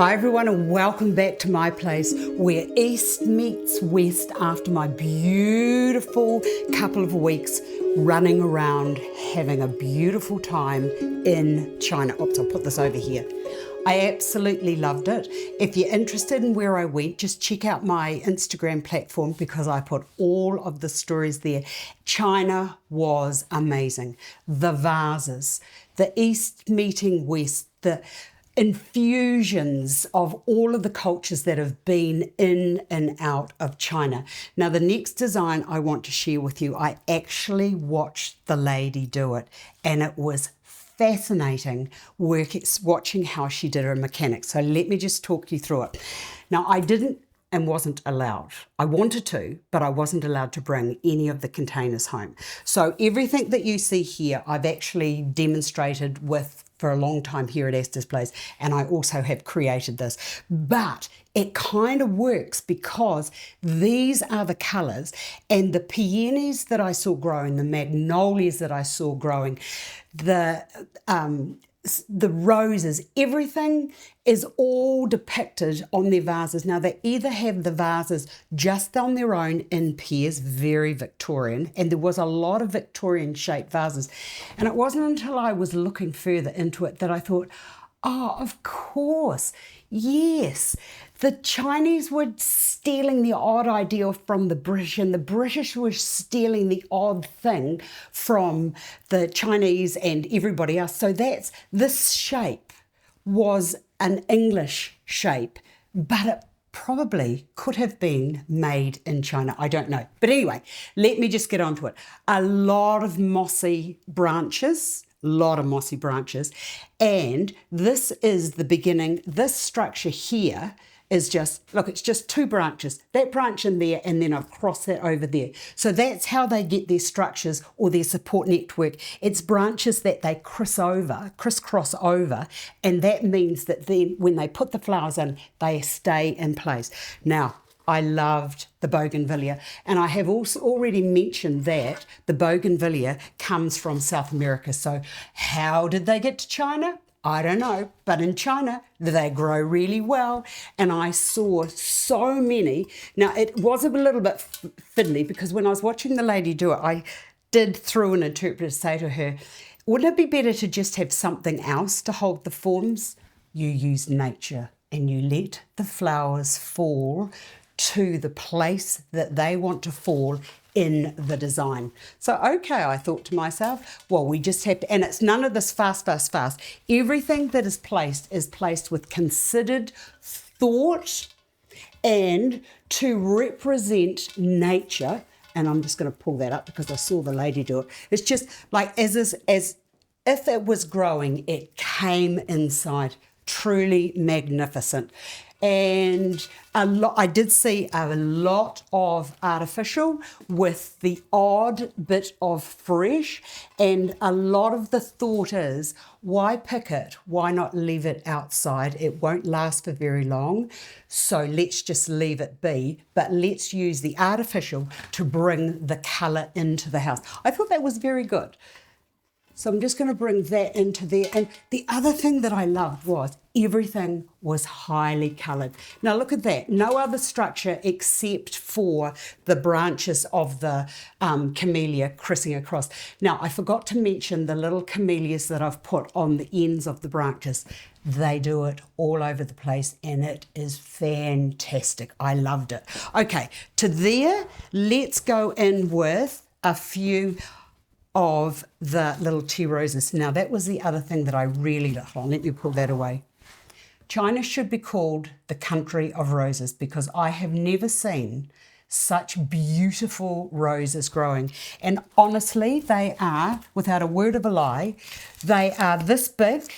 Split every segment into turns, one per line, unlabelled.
Hi everyone, and welcome back to my place where East meets West after my beautiful couple of weeks running around having a beautiful time in China. Oops, I'll put this over here. I absolutely loved it. If you're interested in where I went, just check out my Instagram platform because I put all of the stories there. China was amazing. The vases, the East meeting West, the infusions of all of the cultures that have been in and out of China. Now, the next design I want to share with you, I actually watched the lady do it, and it was fascinating watching how she did her mechanics. So let me just talk you through it. Now, I didn't and wasn't allowed. I wanted to, but I wasn't allowed to bring any of the containers home. So everything that you see here, I've actually demonstrated with for a long time here at Astar's place, and I also have created this. But it kind of works because these are the colours, and the peonies that I saw growing, the magnolias that I saw growing, the roses, everything is all depicted on their vases. Now, they either have the vases just on their own in pairs, very Victorian, and there was a lot of Victorian shaped vases. And it wasn't until I was looking further into it that I thought, oh, of course, yes. The Chinese were stealing the odd idea from the British, and the British were stealing the odd thing from the Chinese and everybody else. So this shape was an English shape, but it probably could have been made in China. I don't know. But anyway, let me just get on to it. A lot of mossy branches, and this is the beginning. This structure here is just, look, it's just two branches, that branch in there and then across that over there. So that's how they get their structures or their support network. It's branches that they crisscross over, and that means that then when they put the flowers in, they stay in place. Now, I loved the Bougainvillea, and I have also already mentioned that the Bougainvillea comes from South America. So how did they get to China? I don't know, but in China, they grow really well, and I saw so many. Now, it was a little bit fiddly because when I was watching the lady do it, I did, through an interpreter, say to her, wouldn't it be better to just have something else to hold the forms? You use nature, and you let the flowers fall to the place that they want to fall in the design. So, okay, I thought to myself, well, we just have to, and it's none of this fast. Everything that is placed with considered thought and to represent nature. And I'm just going to pull that up because I saw the lady do it. It's just like as if it was growing, it came inside. Truly magnificent. And I did see a lot of artificial with the odd bit of fresh, and a lot of the thought is, why pick it? Why not leave it outside? It won't last for very long, so let's just leave it be, but let's use the artificial to bring the colour into the house. I thought that was very good. So I'm just going to bring that into there. And the other thing that I loved was everything was highly coloured. Now look at that. No other structure except for the branches of the camellia crissing across. Now, I forgot to mention the little camellias that I've put on the ends of the branches. They do it all over the place, and it is fantastic. I loved it. Okay, to there, let's go in with a few of the little tea roses. Now, that was the other thing that I really loved. Let me pull that away. China should be called the country of roses because I have never seen such beautiful roses growing. And honestly, they are, without a word of a lie, they are this big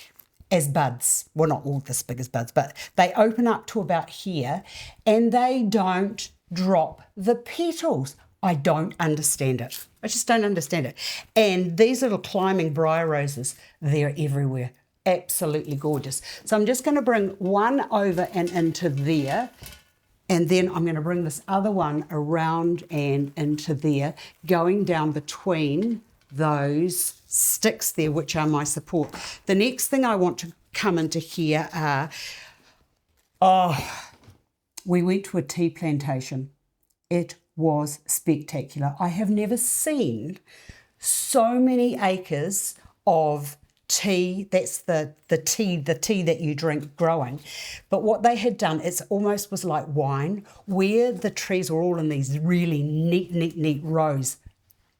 as buds. Well, not all this big as buds, but they open up to about here, and they don't drop the petals. I don't understand it. I just don't understand it. And these little climbing briar roses, they're everywhere. Absolutely gorgeous. So I'm just going to bring one over and into there, and then I'm going to bring this other one around and into there, going down between those sticks there, which are my support. The next thing I want to come into here are Oh, we went to a tea plantation. It was spectacular. I have never seen so many acres of tea. That's the tea that you drink growing. But what they had done, it's almost was like wine, where the trees were all in these really neat rows,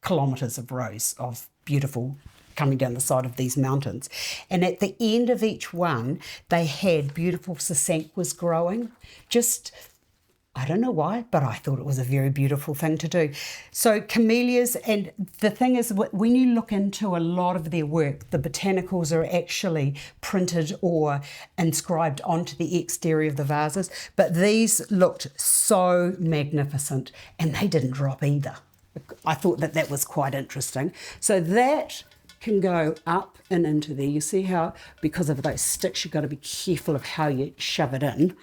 kilometres of rows of beautiful coming down the side of these mountains. And at the end of each one, they had beautiful sasanquas growing. Just, I don't know why, but I thought it was a very beautiful thing to do. So camellias, and the thing is, when you look into a lot of their work, the botanicals are actually printed or inscribed onto the exterior of the vases, but these looked so magnificent, and they didn't drop either. I thought that was quite interesting. So that can go up and into there. You see how, because of those sticks, you've got to be careful of how you shove it in.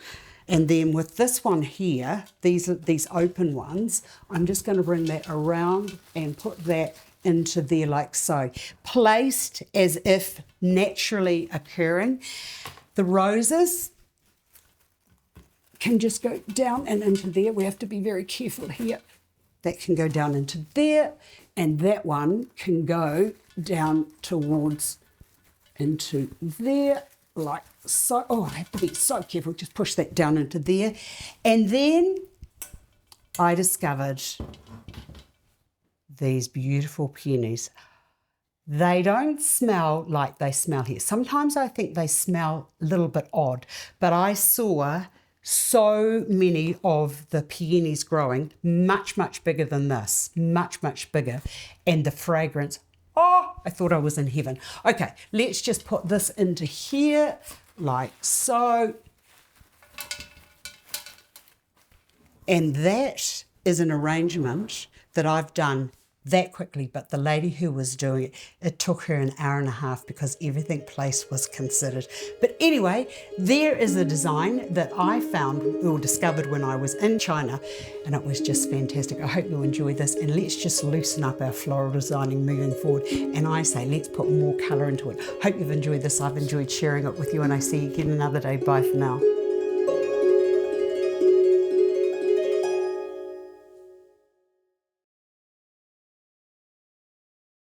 And then with this one here, these open ones, I'm just going to bring that around and put that into there like so. Placed as if naturally occurring. The roses can just go down and into there. We have to be very careful here. That can go down into there, and that one can go down towards into there, like so. Oh, I have to be so careful, just push that down into there. And then I discovered these beautiful peonies. They don't smell like they smell here. Sometimes I think they smell a little bit odd, but I saw so many of the peonies growing, much bigger than this, much bigger, and the fragrance, oh, I thought I was in heaven. Okay, let's just put this into here, like so. And that is an arrangement that I've done that quickly, but the lady who was doing it, it took her an hour and a half because everything placed was considered. But anyway, there is a design that I found or discovered when I was in China, and it was just fantastic. I hope you'll enjoy this, and let's just loosen up our floral designing moving forward. And I say, let's put more colour into it. Hope you've enjoyed this. I've enjoyed sharing it with you, and I see you again another day. Bye for now.